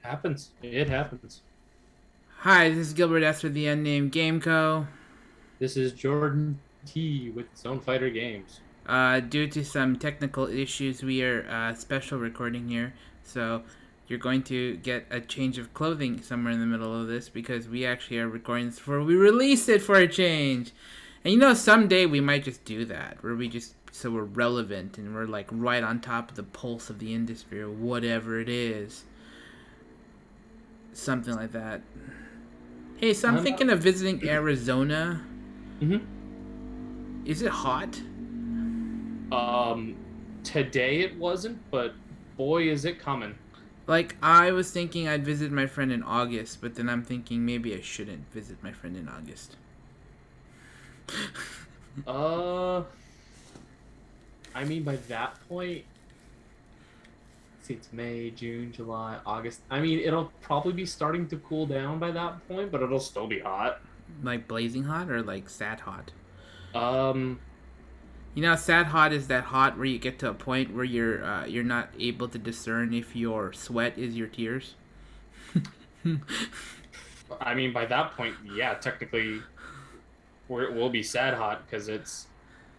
Happens. It happens. Hi, this is Gilbert S. with the Unnamed Game Co. This is Jordan T with Zone Fighter Games. Due to some technical issues, we are special recording here, so you're going to get a change of clothing somewhere in the middle of this because we actually are recording this before we release it for a change. And someday we might just do that, where we just so we're relevant and we're like right on top of the pulse of the industry or whatever it is, something like that. Hey, so I'm I'm thinking of visiting Arizona. Mhm. Is it hot? Um Today it wasn't, but boy is it coming. Like, I was thinking I'd visit my friend in August, but then I'm thinking maybe I shouldn't visit my friend in August. Uh I mean by that point, see it's May, June, July, August. I mean it'll probably be starting to cool down by that point, but it'll still be hot. Like blazing hot or like sad hot? Um Sad hot is that hot where you get to a point where you're not able to discern if your sweat is your tears. I mean by that point, yeah, technically we'll be sad hot because it's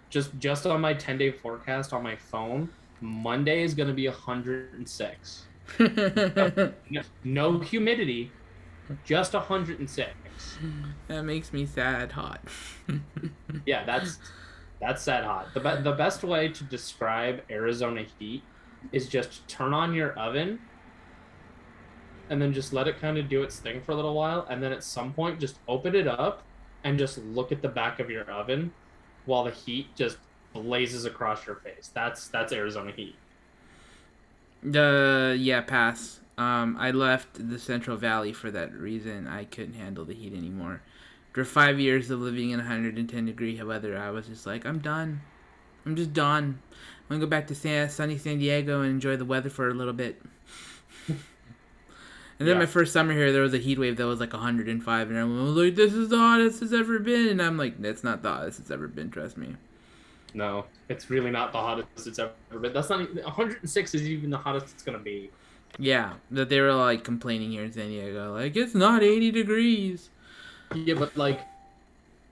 just on my 10-day forecast on my phone. Monday is going to be 106. No, no humidity, just 106. That makes me sad hot. Yeah, that's sad hot. The best way to describe Arizona heat is just turn on your oven and then just let it kind of do its thing for a little while, and then at some point just open it up and just look at the back of your oven while the heat just blazes across your face. That's Arizona heat. Yeah, pass. I left the Central Valley for that reason. I couldn't handle the heat anymore. After 5 years of living in 110-degree weather, I was just like, I'm done. I'm just done. I'm gonna go back to sunny San Diego and enjoy the weather for a little bit. And then my Yeah. first summer here, there was a heat wave that was like 105, and everyone was like, "This is the hottest it's ever been." And I'm like, "That's not the hottest it's ever been. Trust me." No, it's really not the hottest it's ever been. That's not 106 is even the hottest it's gonna be. Yeah, that they were like complaining here in San Diego, like it's not 80 degrees. Yeah, but like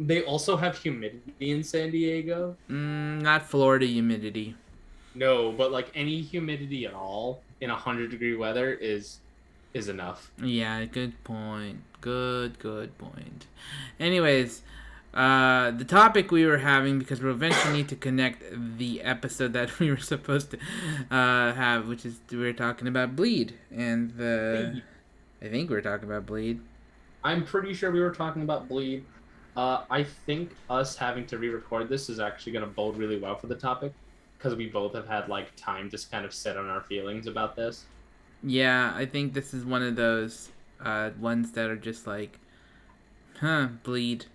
they also have humidity in San Diego. Not Florida humidity. No, but like any humidity at all in 100-degree weather is enough. Yeah, good point. Good point. Anyways, the topic we were having, because we'll eventually need to connect the episode that we were supposed to have, which is we were talking about Bleed, and I think we were talking about Bleed. I'm pretty sure we were talking about bleed. I think us having to re-record this is actually going to bode really well for the topic because we both have had like time to kind of sit on our feelings about this. Yeah, I think this is one of those ones that are just like, huh, Bleed.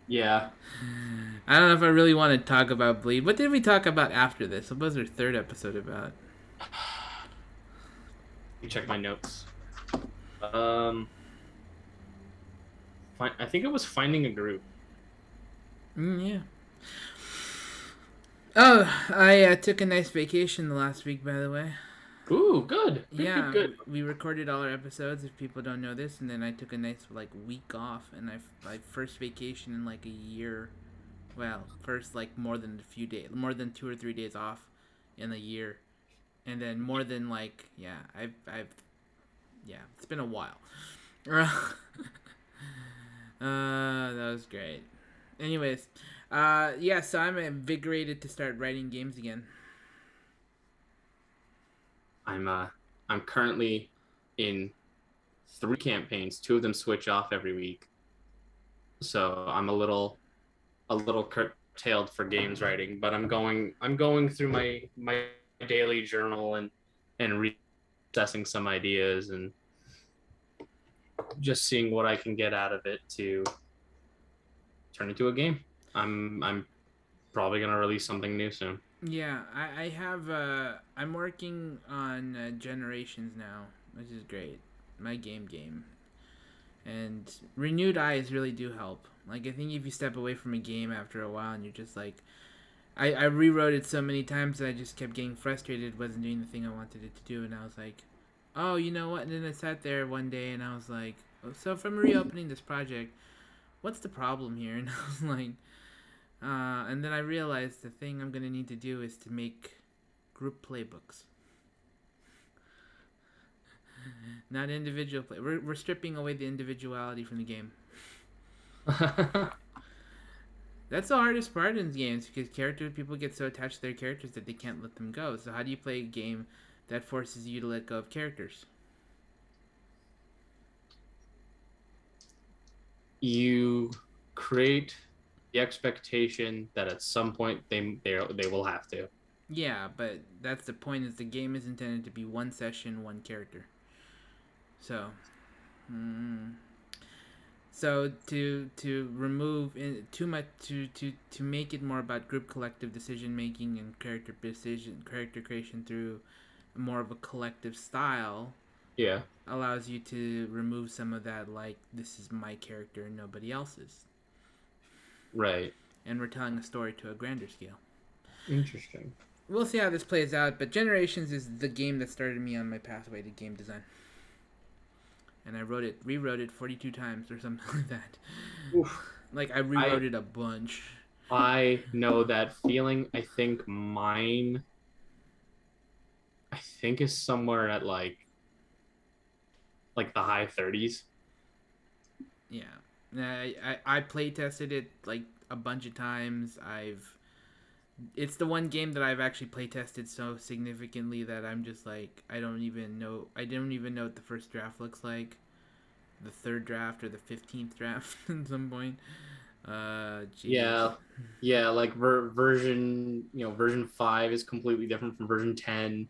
Yeah, I don't know if I really want to talk about Bleed. What did we talk about after this? What was our third episode about? you check my notes. Um, I think it was finding a group. Yeah. Oh, I took a nice vacation the last week, by the way. Ooh, good, good, good, Yeah, good. we recorded all our episodes. If people don't know this, and then I took a nice like week off, and I first vacation in like a year. Well, first like more than a few days, more than 2 or 3 days off in a year, and then more than like yeah, it's been a while. That was great. Anyways, yeah, so I'm invigorated to start writing games again. I'm uh, I'm currently in three campaigns. Two of them switch off every week, so I'm a little curtailed for games writing, but I'm going through my daily journal and reassessing some ideas and just seeing what I can get out of it to turn into a game. I'm probably gonna release something new soon. Yeah, I have. I'm working on Generations now, which is great. My game, and renewed eyes really do help. Like I think if you step away from a game after a while and you're just like, I rewrote it so many times that I just kept getting frustrated. It wasn't doing the thing I wanted it to do, and I was like, oh, you know what? And then I sat there one day and I was like, oh, so from reopening this project, what's the problem here? And I was like, and then I realized the thing I'm gonna need to do is to make group playbooks, not individual play. We're stripping away the individuality from the game. That's the hardest part in games because characters people get so attached to their characters that they can't let them go. So how do you play a game that forces you to let go of characters? You create the expectation that at some point they will have to. Yeah, but that's the point. Is the game is intended to be one session, one character. So, mm, so to remove too much to make it more about group collective decision making and character creation through more of a collective style Yeah, allows you to remove some of that, like this is my character and nobody else's, right. and we're telling a story to a grander scale. Interesting. We'll see how this plays out, but Generations is the game that started me on my pathway to game design. And I rewrote it 42 times or something like that. Oof. Like I I rewrote it a bunch. I know that feeling. I think is somewhere at like the high 30s. Yeah, I play tested it like a bunch of times. It's the one game that I've actually play tested so significantly that I'm just like I don't even know what the first draft looks like, the third draft or the 15th draft at some point. Jeez. Yeah. Yeah, like version 5 is completely different from version 10.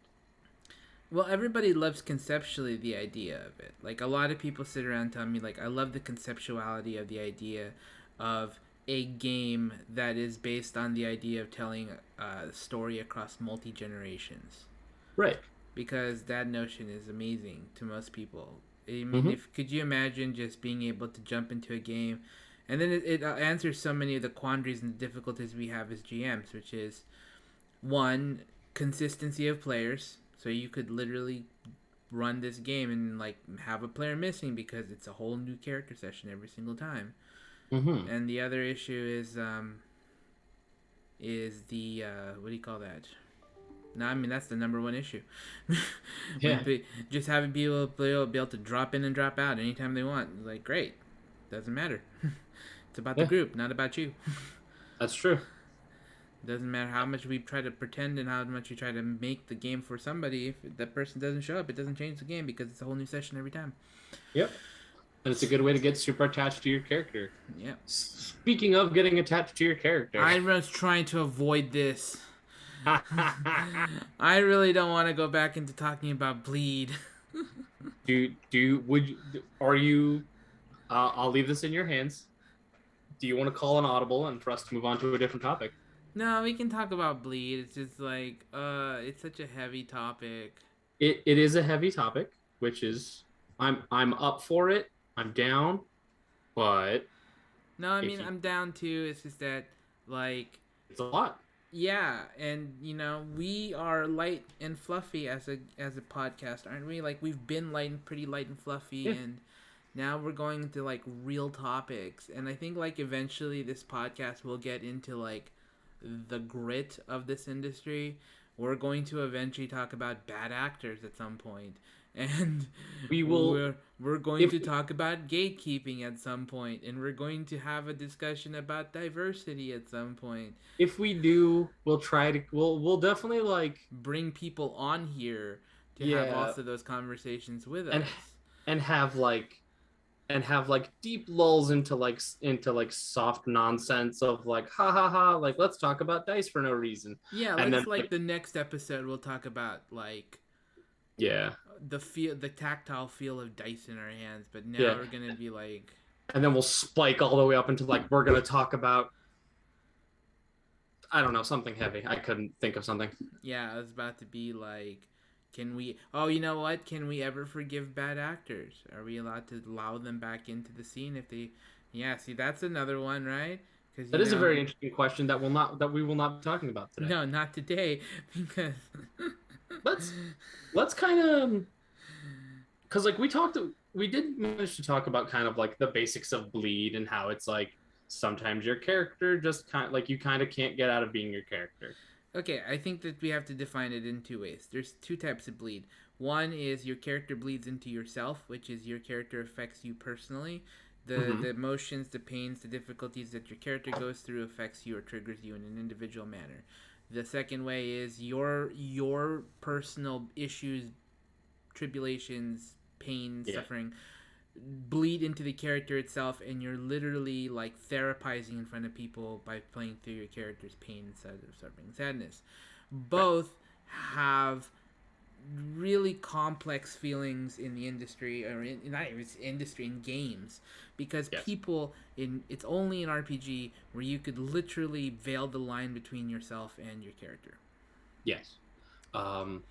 Well, everybody loves conceptually the idea of it. Like a lot of people sit around telling me like I love the conceptuality of the idea of a game that is based on the idea of telling a story across multi generations, Right. because that notion is amazing to most people. I mean, Hmm. if could you imagine just being able to jump into a game, and then it answers so many of the quandaries and the difficulties we have as GMs, which is one, consistency of players. So you could literally run this game and like have a player missing because it's a whole new character session every single time. Hmm. And the other issue is the what do you call that? No, I mean that's the number one issue. When Yeah. just having people be able to drop in and drop out anytime they want, like great, doesn't matter. It's about the Yeah, group, not about you. that's true. Doesn't matter how much we try to pretend and how much we try to make the game for somebody. If that person doesn't show up, it doesn't change the game because it's a whole new session every time. Yep. And it's a good way to get super attached to your character. Yeah. Speaking of getting attached to your character. I was trying to avoid this. I really don't want to go back into talking about bleed. are you I'll leave this in your hands. Do you want to call an audible and for us to move on to a different topic? No, we can talk about bleed. It's just like, it's such a heavy topic. It is a heavy topic, which is I'm up for it. I'm down, but No, I if mean you I'm down too. It's just that, like, it's a lot. yeah, and we are light and fluffy as a podcast, aren't we? Like we've been pretty light and fluffy, Yeah. and now we're going into like real topics. And I think like eventually this podcast will get into like the grit of this industry. We're going to eventually talk about bad actors at some point, and We will we're going if to talk about gatekeeping at some point, and we're going to have a discussion about diversity at some point. if we do, we'll definitely Bring people on here to have yeah, also those conversations with and us. and have like deep lulls into like soft nonsense of like ha ha ha like let's talk about dice for no reason. Yeah, And then let's like the next episode we'll talk about like yeah. the tactile feel of dice in our hands, but now Yeah. we're gonna be like, And then we'll spike all the way up into like we're gonna talk about I don't know, something heavy. I couldn't think of something. yeah, it's about to be like, can we? Oh, you know what? Can we ever forgive bad actors? Are we allowed to allow them back into the scene if they? Yeah, see, that's another one, right? Because That is a very interesting question that we will not be talking about today. no, not today, because Let's let's kind of because like we did manage to talk about kind of like the basics of bleed and how it's like sometimes your character just kind of like you kind of can't get out of being your character. Okay, I think that we have to define it in two ways. There's two types of bleed. One is your character bleeds into yourself, which is your character affects you personally. The Mm-hmm. emotions, the pains, the difficulties that your character goes through affects you or triggers you in an individual manner. The second way is your personal issues, tribulations, pain, Yeah. suffering bleed into the character itself, and you're literally like therapizing in front of people by playing through your character's pain, suffering, sadness. Right. Both have really complex feelings in the industry, or not even industry, in games, because Yes. people in it's only an RPG where you could literally veil the line between yourself and your character. Yes. Um,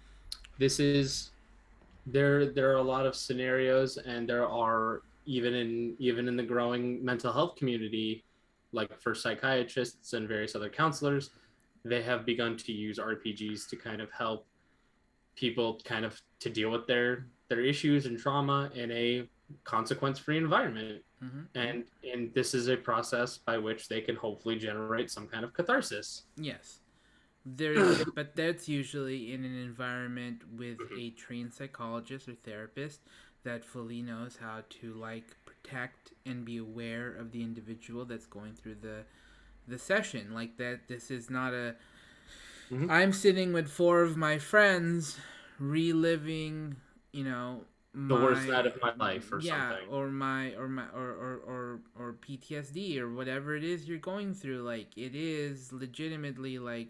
this is there are a lot of scenarios, and there are even in the growing mental health community, like for psychiatrists and various other counselors, they have begun to use RPGs to kind of help people kind of to deal with their issues and trauma in a consequence free environment. Mm-hmm. And this is a process by which they can hopefully generate some kind of catharsis. Yes. There's, but that's usually in an environment with Mhm. a trained psychologist or therapist that fully knows how to like protect and be aware of the individual that's going through the session. Like that, this is not a. Mhm. I'm sitting with four of my friends, reliving, The worst night my of my life or yeah, something. or PTSD or whatever it is you're going through. Like it is legitimately like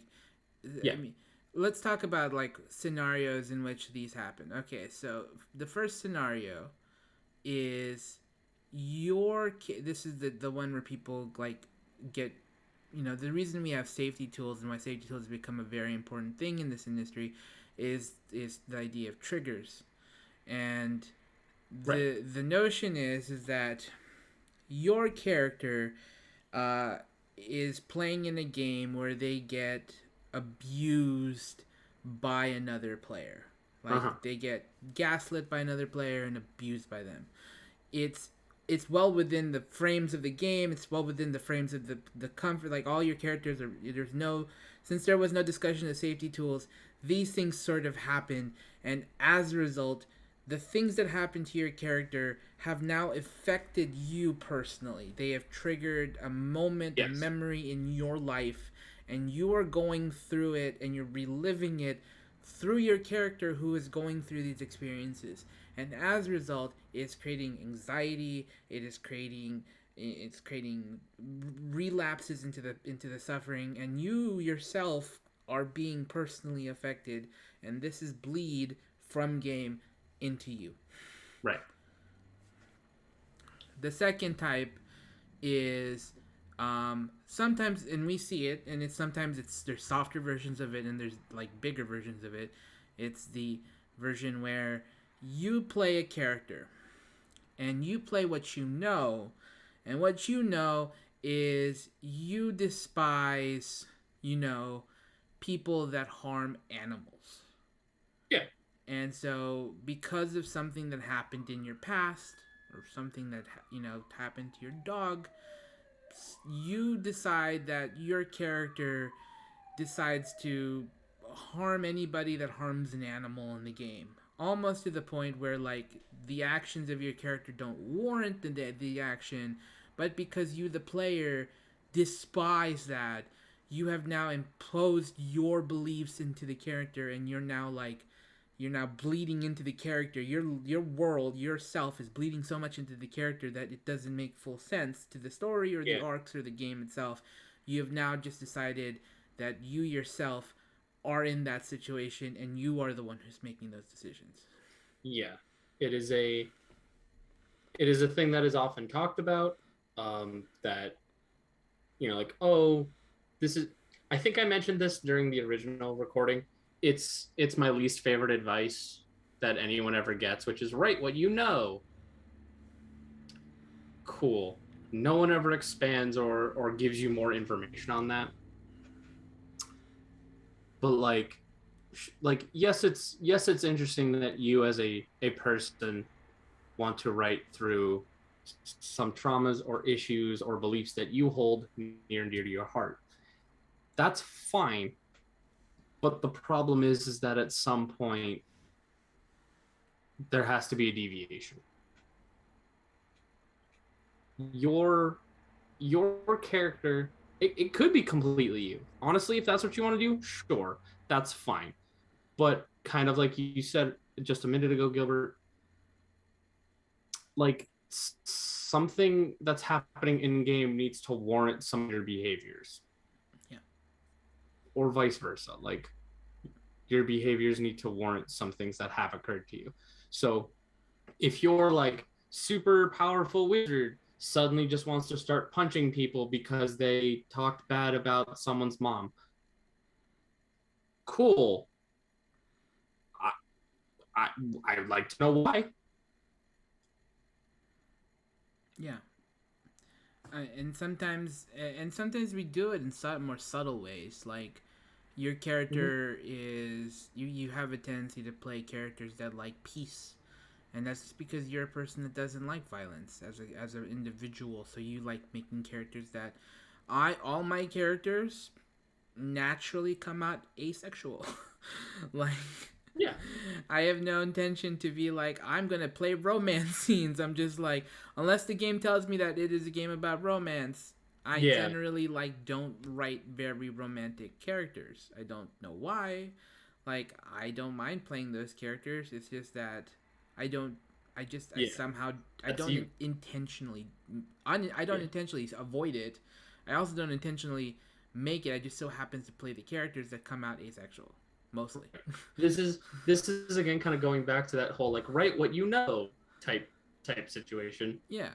I Yeah. mean, let's talk about like scenarios in which these happen. Okay, so the first scenario is this is the one where people like get the reason we have safety tools and why safety tools have become a very important thing in this industry is the idea of triggers. And Right. the notion is that your character uh, is playing in a game where they get abused by another player. Uh-huh. Like they get gaslit by another player and abused by them. It's it's well within the frames of the game. It's well within the frames of the comfort. Like all your characters are. There's no since there was no discussion of safety tools. These things sort of happen, and as a result, the things that happen to your character have now affected you personally. They have triggered a moment, a Yes. memory in your life, and you are going through it and you're reliving it through your character who is going through these experiences. And as a result, it's creating anxiety, it's creating relapses into the suffering, and you yourself are being personally affected, and this is bleed from game into you. Right. The second type is sometimes, and we see it, and it's sometimes it's there's softer versions of it, and there's like bigger versions of it. It's the version where you play a character, and you play what you know, and what you know is you despise, people that harm animals. Yeah. And so, because of something that happened in your past, or something that happened to your dog, you decide that your character decides to harm anybody that harms an animal in the game. Almost to the point where like the actions of your character don't warrant the action, but because you the player despise that, you have now imposed your beliefs into the character, and you're now bleeding into the character. Your world, yourself is bleeding so much into the character that it doesn't make full sense to the story or the Yeah. arcs or the game itself. You have now just decided that you yourself are in that situation and you are the one who's making those decisions. Yeah. It is a it is a thing that is often talked about. That like, oh, this is. I think I mentioned this during the original recording. It's my least favorite advice that anyone ever gets, which is write what you know. Cool. No one ever expands or gives you more information on that. But like yes, it's interesting that you as a person want to write through some traumas or issues or beliefs that you hold near and dear to your heart. That's fine. But the problem is that at some point there has to be a deviation. Your your character, it could be completely you. Honestly, if that's what you want to do, sure, that's fine. But kind of like you said just a minute ago, Gilbert, like something that's happening in game needs to warrant some of your behaviors, Yeah. or vice versa. Like your behaviors need to warrant some things that have occurred to you. So if you're like super powerful wizard suddenly just wants to start punching people because they talked bad about someone's mom, cool. I I I'd like to know why. Yeah. And sometimes we do it in more subtle ways. Like your Mm-hmm. character is you have a tendency to play characters that like peace, and that's just because you're a person that doesn't like violence as an individual. So you like making characters that I all my characters naturally come out asexual. Like Yeah, I have no intention to be like I'm gonna play romance scenes. I'm just like unless the game tells me that it is a game about romance, I yeah, generally like don't write very romantic characters. I don't know why. Like I don't mind playing those characters. It's just that I don't. I yeah. somehow I That's don't you. intentionally. I don't Yeah, intentionally avoid it. I also don't intentionally make it. I just so happens to play the characters that come out asexual mostly. this is again kind of going back to that whole like write what you know type situation. Yeah.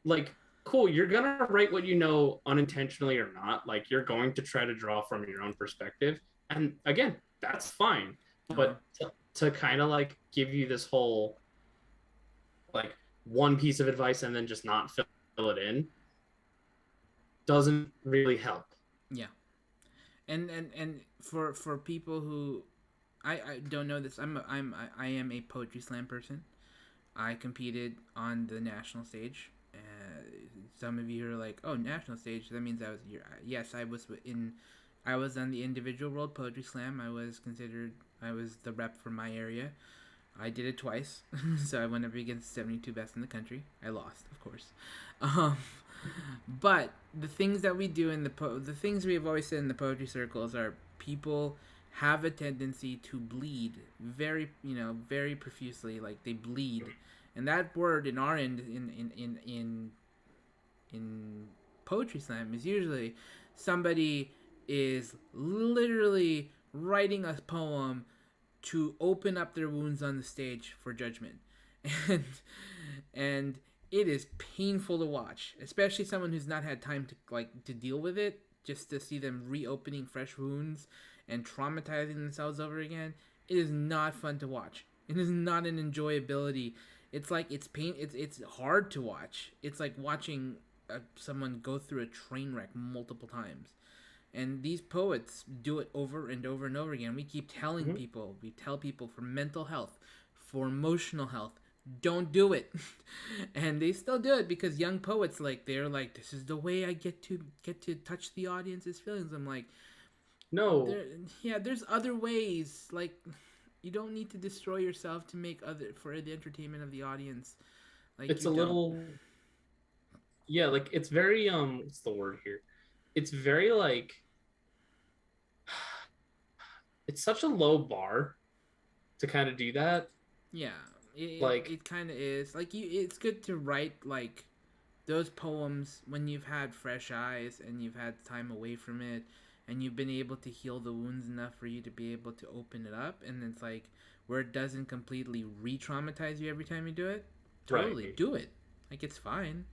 Like, cool, you're gonna write what you know unintentionally or not. Like, you're going to try to draw from your own perspective, and again, that's fine. Uh huh. But to kind of like give you this whole like one piece of advice and then just not fill it in doesn't really help. Yeah. And for people who I don't know this, I am a poetry slam person. I competed on the national stage. Some of you are like, "Oh, national stage? That means I was." Yes, I was in. I was on the individual world poetry slam. I was considered. I was the rep for my area. I did it twice, so I went up against 72 best in the country. I lost, of course. Um, but the things that we do in the things we have always said in the poetry circles are people have a tendency to bleed very very profusely, like they bleed, and that word in our end in poetry slam is usually somebody is literally writing a poem to open up their wounds on the stage for judgment. and and it is painful to watch, especially someone who's not had time to deal with it, just to see them reopening fresh wounds and traumatizing themselves over again. It is not fun to watch. It is not an enjoyability. It's like it's hard to watch. It's like watching someone go through a train wreck multiple times. And these poets do it over and over and over again. We keep telling Mm-hmm. people, we tell people for mental health, for emotional health, don't do it. And they still do it because young poets they're like this is the way I get to touch the audience's feelings. I'm like No, there yeah, there's other ways. Like you don't need to destroy yourself to make other for the entertainment of the audience. Like it's you a don't. little, yeah, like it's very what's the word here? It's very like it's such a low bar to kind of do that. Yeah, Like, it kind of is. Like you it's good to write like those poems when you've had fresh eyes and you've had time away from it and you've been able to heal the wounds enough for you to be able to open it up, and it's like where it doesn't completely re-traumatize you every time you do it. Totally right. do it. Like it's fine.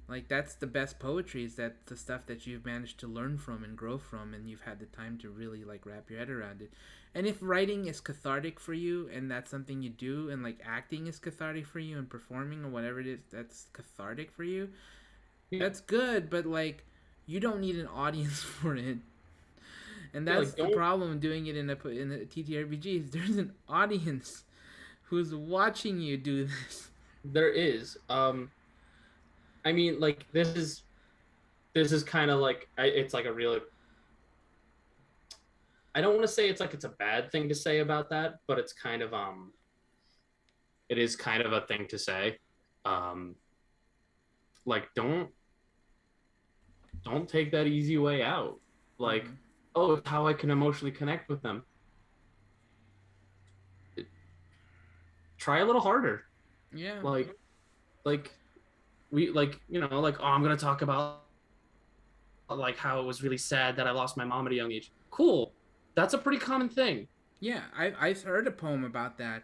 Like that's the best poetry, is that the stuff that you've managed to learn from and grow from, and you've had the time to really like wrap your head around it. And if writing is cathartic for you and that's something you do, and like acting is cathartic for you and performing or whatever it is that's cathartic for you, Yeah. that's good, but like you don't need an audience for it. And Yeah, that's like the don't problem doing it in a TTRPG is there's an audience who's watching you do this. there is. I mean, like this is kind of like it's like a real. I don't want to say it's like it's a bad thing to say about that, but it's kind of it is kind of a thing to say. Um, like don't take that easy way out. Like, Mm-hmm. oh, it's how I can emotionally connect with them. Try a little harder. Yeah. Like like we like like, oh, I'm gonna talk about like how it was really sad that I lost my mom at a young age. Cool. That's a pretty common thing. Yeah, I heard a poem about that.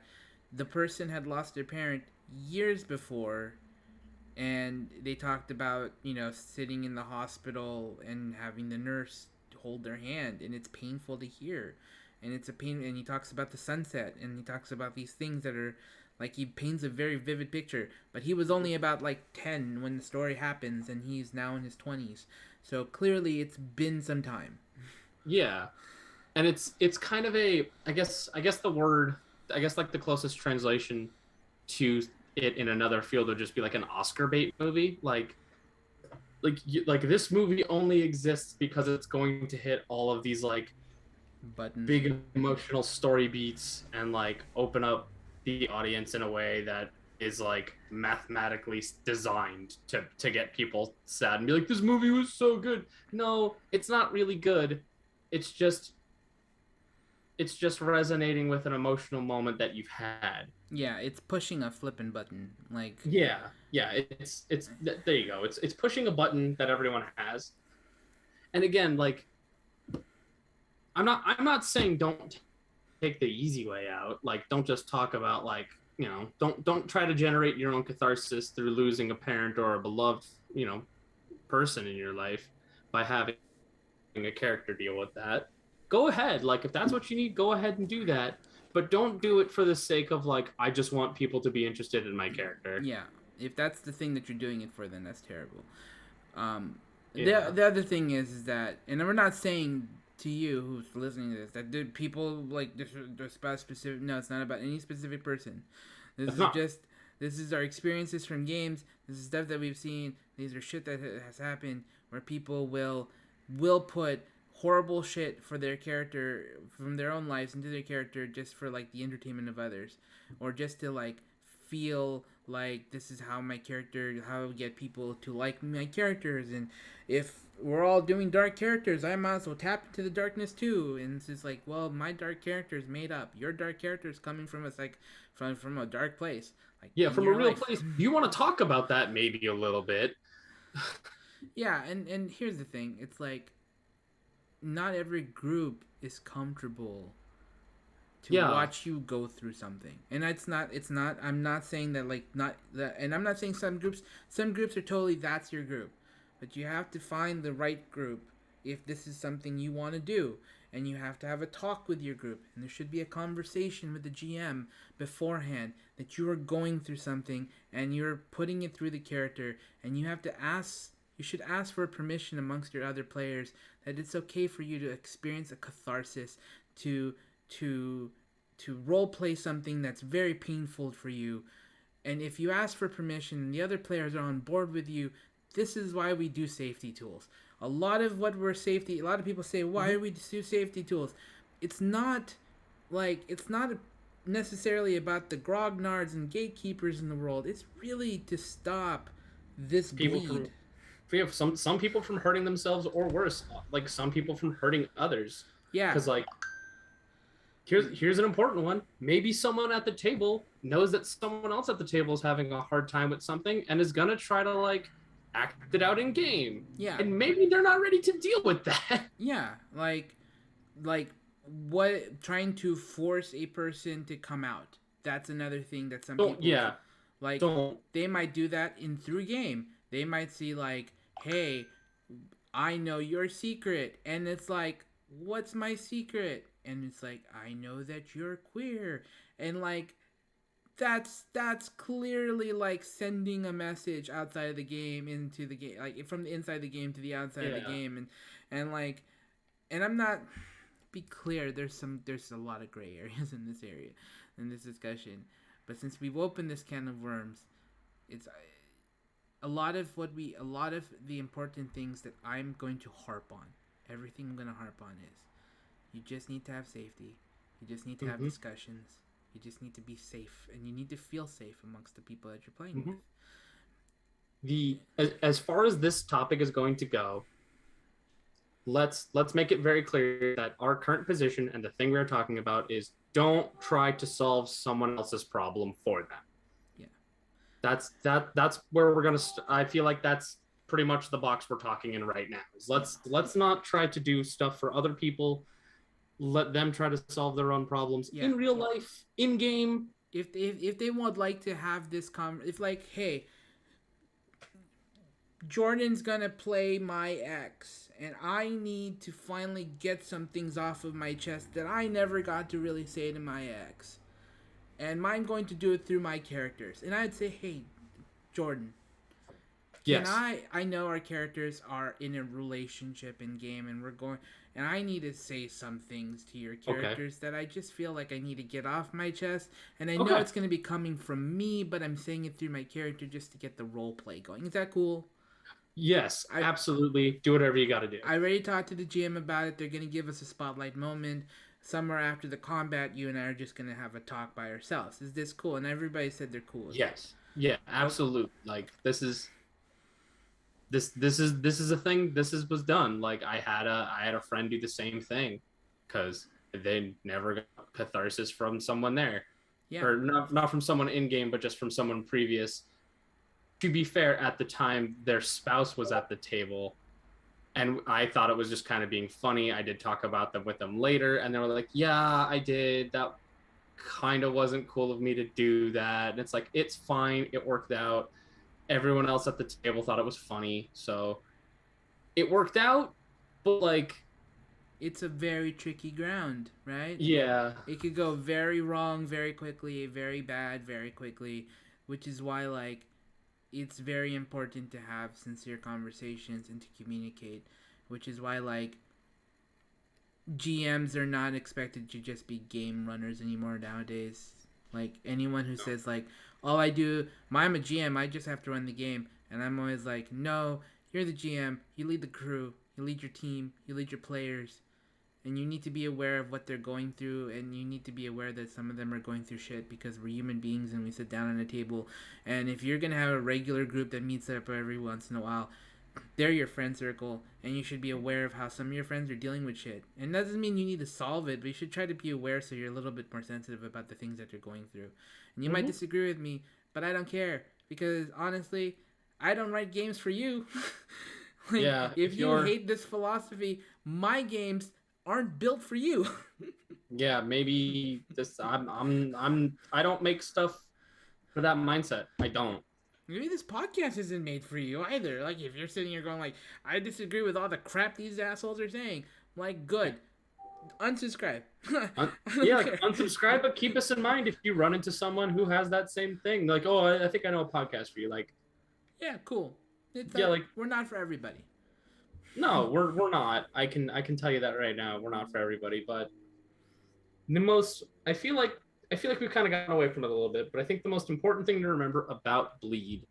The person had lost their parent years before, and they talked about sitting in the hospital and having the nurse hold their hand, and it's painful to hear, and it's a pain. And he talks about the sunset, and he talks about these things that are like he paints a very vivid picture. But he was only about like 10 when the story happens, and he's now in his 20s. So clearly, it's been some time. Yeah. And it's kind of a I guess the word I guess like the closest translation to it in another field would just be like an Oscar bait movie. Like this movie only exists because it's going to hit all of these like Buttons. big emotional story beats and like open up the audience in a way that is like mathematically designed to get people sad and be like, this movie was so good. No, it's not really good. It's just it's just resonating with an emotional moment that you've had. Yeah, it's pushing a flipping button. Like, Yeah, it's there you go. It's pushing a button that everyone has. And again, like I'm not saying don't take the easy way out. Like don't just talk about like, don't try to generate your own catharsis through losing a parent or a beloved, person in your life by having a character deal with that. Go ahead. Like if that's what you need, go ahead and do that. But don't do it for the sake of like, I just want people to be interested in my character. yeah, if that's the thing that you're doing it for, then that's terrible. Um, Yeah. the other thing is that, and we're not saying to you who's listening to this that people like this about specific. No, it's not about any specific person. This It's is not. just this is our experiences from games. This is stuff that we've seen. These are shit that has happened where people will put horrible shit for their character from their own lives into their character just for like the entertainment of others, or just to like feel like this is how my character, how I get people to like my characters. And if we're all doing dark characters, I might as well tap into the darkness too. And it's just like, well, my dark character is made up, your dark character is coming from us, like from a dark place, like Yeah, in from a your real life. place. Do you want to talk about that maybe a little bit? Yeah, and here's the thing, it's like not every group is comfortable to Yeah. watch you go through something. And it's not I'm not saying that, like, not that, and I'm not saying some groups are totally that's your group. But you have to find the right group if this is something you want to do, and you have to have a talk with your group, and there should be a conversation with the GM beforehand that you are going through something and you're putting it through the character, and you should ask for permission amongst your other players that it's okay for you to experience a catharsis, to to to role play something that's very painful for you. And if you ask for permission and the other players are on board with you, this is why we do safety tools. A lot of people say, why Mhm. are we do safety tools? It's not it's not necessarily about the grognards and gatekeepers in the world. It's really to stop this People bleed. from we have some people from hurting themselves or worse, like some people from hurting others. Yeah. Because like here's an important one. Maybe someone at the table knows that someone else at the table is having a hard time with something and is gonna try to like act it out in game. Yeah. And maybe they're not ready to deal with that. Yeah. Like what, trying to force a person to come out. That's another thing that some Don't people yeah, like. don't They might do that in through game. They might see like, hey, I know your secret, and it's like, what's my secret? And it's like, I know that you're queer. And like, that's clearly like sending a message outside of the game into the game, like from the inside of the game to the outside of the yeah. game. And like, and I'm not, be clear, there's a lot of gray areas in this area, in this discussion. But since we've opened this can of worms, It's a lot of the important things that I'm going to harp on. Everything I'm going to harp on is you just need to have safety. You just need to have Hmm. discussions. You just need to be safe, and you need to feel safe amongst the people that you're playing with. Hmm. The as far as this topic is going to go, let's make it very clear that our current position and the thing we're talking about is don't try to solve someone else's problem for them. Yeah, That's where we're gonna. I feel like that's pretty much the box we're talking in right now. Is yeah, let's not try to do stuff for other people. Let them try to solve their own problems yeah. in real life, in game. If they would like to have this if like, hey, Jordan's gonna play my ex, and I need to finally get some things off of my chest that I never got to really say to my ex, and I'm going to do it through my characters. And I'd say, hey, Jordan, can Yes. I know our characters are in a relationship in game, and we're going, and I need to say some things to your Okay. characters that I just feel like I need to get off my chest, and I know Okay. it's going to be coming from me, but I'm saying it through my character just to get the role play going. Is that cool? Yes. I Absolutely. Do whatever you got to do. I already talked to the GM about it. They're gonna give us a spotlight moment. Somewhere after the combat, you and I are just gonna have a talk by ourselves. Is this cool? And everybody said they're cool with it. Yes. Yeah. Oh, Absolutely. Like this is a thing. This is was done. Like I had a friend do the same thing because they never got catharsis from someone there, yeah, or not from someone in game, but just from someone previous. To be fair, at the time their spouse was at the table, and I thought it was just kind of being funny. I did talk about them with them later, and they were like, "Yeah, I did. That kind of wasn't cool of me to do that." And it's like, it's fine. It worked out. Everyone else at the table thought it was funny, so it worked out. But like, it's a very tricky ground, right? yeah, It could go very wrong very quickly, very bad very quickly, which is why like it's very important to have sincere conversations and to communicate, which is why like GMs are not expected to just be game runners anymore nowadays. Like anyone who says like, "All I do, I'm a GM, I just have to run the game," and I'm always like, "No, you're the GM. You lead the crew. You lead your team. You lead your players." And you need to be aware of what they're going through, and you need to be aware that some of them are going through shit because we're human beings and we sit down on a table. And if you're gonna have a regular group that meets up every once in a while, they're your friend circle, and you should be aware of how some of your friends are dealing with shit. And that doesn't mean you need to solve it, but you should try to be aware so you're a little bit more sensitive about the things that they're going through. And you might mm-hmm. disagree with me, but I don't care because honestly, I don't write games for you. Like, Yeah. if If you you're, hate this philosophy, my games aren't built for you. yeah, maybe this. I don't make stuff for that mindset. I don't. Maybe this podcast isn't made for you either. Like, if you're sitting here going like, I disagree with all the crap these assholes are saying, I'm like, good, unsubscribe. I don't Yeah, like care. unsubscribe, but keep us in mind if you run into someone who has that same thing. Like, oh, I think I know a podcast for you. Like, Yeah, cool. It's yeah, like like we're not for everybody. no, we're not. I can tell you that right now. We're not for everybody, but the most I feel like we've kind of gotten away from it a little bit, but I think the most important thing to remember about bleed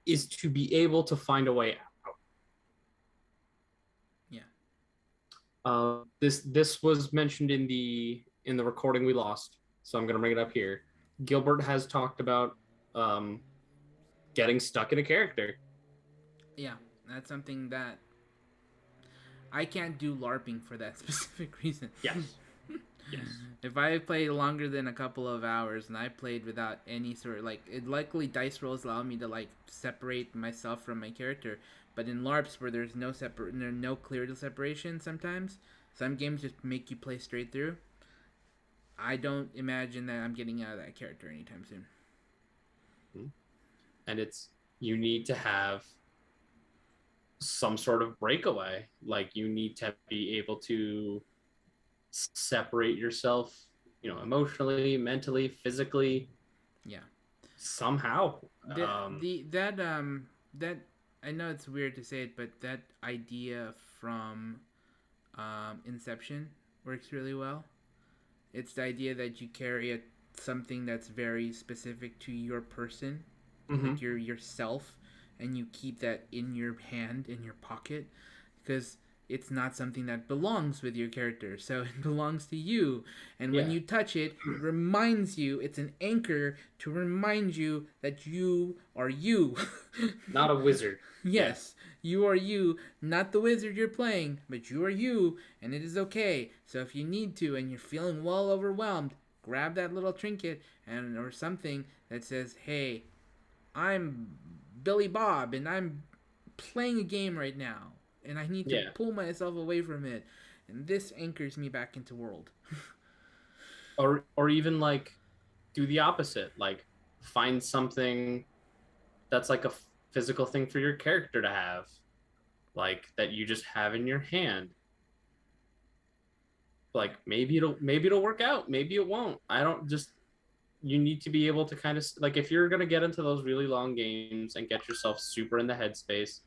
is to be able to find a way out. Yeah, This was mentioned in the recording we lost, so I'm going to bring it up here. Gilbert has talked about um, getting stuck in a character. yeah, that's something that I can't do LARPing for that specific reason. Yes, yes. If I played longer than a couple of hours and I played without any sort of like, it luckily dice rolls allow me to like separate myself from my character, but in LARPs where there's no clear separation, sometimes some games just make you play straight through. I don't imagine that I'm getting out of that character anytime soon. And it's you need to have some sort of breakaway. Like you need to be able to separate yourself, emotionally, mentally, physically, Yeah. somehow. That I know it's weird to say it, but that idea from Inception works really well. It's the idea that you carry a something that's very specific to your person, like Hmm. your yourself, and you keep that in your hand, in your pocket, because it's not something that belongs with your character, so it belongs to you. And when Yeah. you touch it, it reminds you, it's an anchor to remind you that you are you. Not a wizard. Yeah. Yes, you are you, not the wizard you're playing, but you are you, and it is okay. So if you need to and you're feeling well overwhelmed, grab that little trinket and or something that says, "Hey, I'm Billy Bob and I'm playing a game right now and I need to Yeah. pull myself away from it." And this anchors me back into world. Or even like do the opposite. Like find something that's like a physical thing for your character to have, like that you just have in your hand. Yeah. Like maybe it'll work out, maybe it won't. I don't just You need to be able to kind of like if you're going to get into those really long games and get yourself super in the headspace,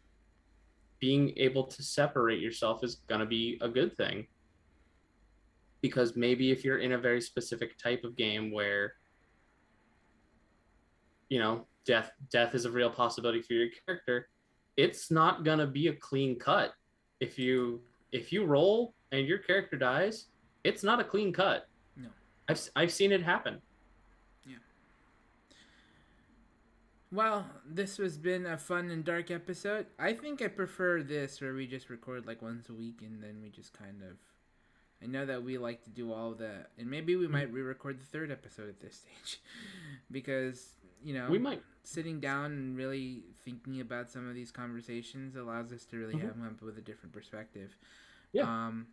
being able to separate yourself is going to be a good thing, because maybe if you're in a very specific type of game where death is a real possibility for your character, it's not going to be a clean cut. If you roll and your character dies, it's not a clean cut. No. I've seen it happen. Yeah. Well, this has been a fun and dark episode. I think I prefer this where we just record like once a week and then we just kind of. I know that we like to do all of that, and maybe we might re-record the third episode at this stage, because We might. sitting down and really thinking about some of these conversations allows us to really have Mhm. them up with a different perspective. Yeah. Um,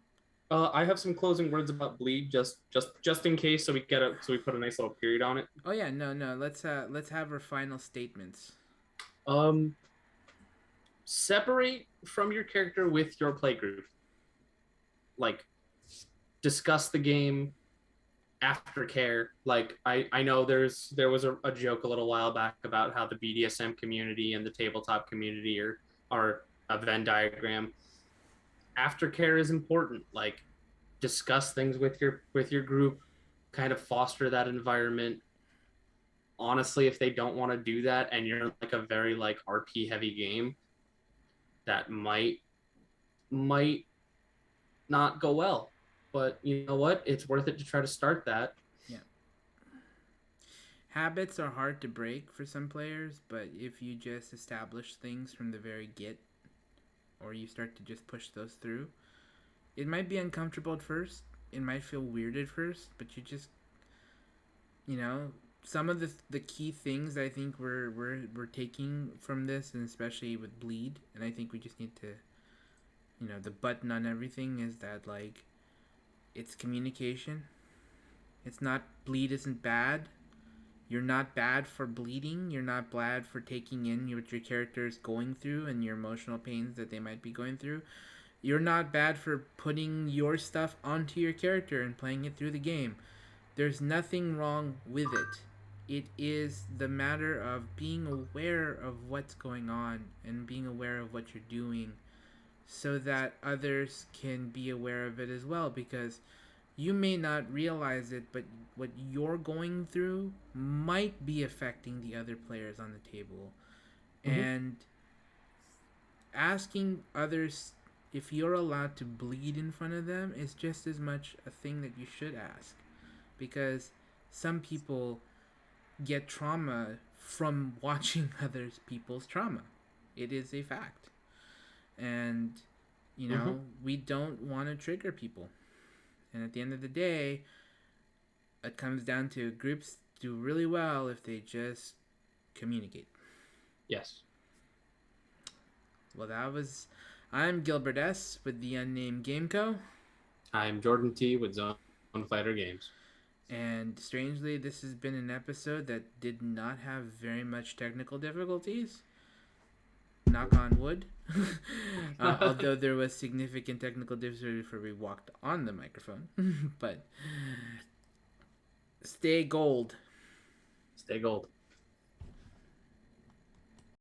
I have some closing words about bleed, just in case, so we put a nice little period on it. oh yeah, no, no. Let's have our final statements. Um, Separate from your character with your playgroup. Like, discuss the game, aftercare. Like, I know there was a joke a little while back about how the BDSM community and the tabletop community are a Venn diagram. Aftercare is important. Like, discuss things with your group, kind of foster that environment. Honestly, if they don't want to do that and you're like a very like RP heavy game, that might not go well. But you know what? It's worth it to try to start that. Yeah, habits are hard to break for some players, but if you just establish things from the very get, or you start to just push those through, it might be uncomfortable at first. It might feel weird at first, but you just you know some of the key things I think we're taking from this, and especially with bleed, and I think we just need to the button on everything is that like it's communication. It's not bleed isn't bad. You're not bad for bleeding. You're not bad for taking in what your character is going through and your emotional pains that they might be going through. You're not bad for putting your stuff onto your character and playing it through the game. There's nothing wrong with it. It is the matter of being aware of what's going on and being aware of what you're doing so that others can be aware of it as well, because you may not realize it, but what you're going through might be affecting the other players on the table. Mm-hmm. And asking others if you're allowed to bleed in front of them is just as much a thing that you should ask, because some people get trauma from watching others people's trauma. It is a fact. And Mm-hmm. we don't want to trigger people. And at the end of the day, it comes down to groups do really well if they just communicate. Yes. Well, that was. I'm Gilbert S. with the Unnamed Game Co. I'm Jordan T with Zone Fighter Games. And strangely, this has been an episode that did not have very much technical difficulties. Knock on wood. Although there was significant technical difficulty before we walked on the microphone. But stay gold. Stay gold.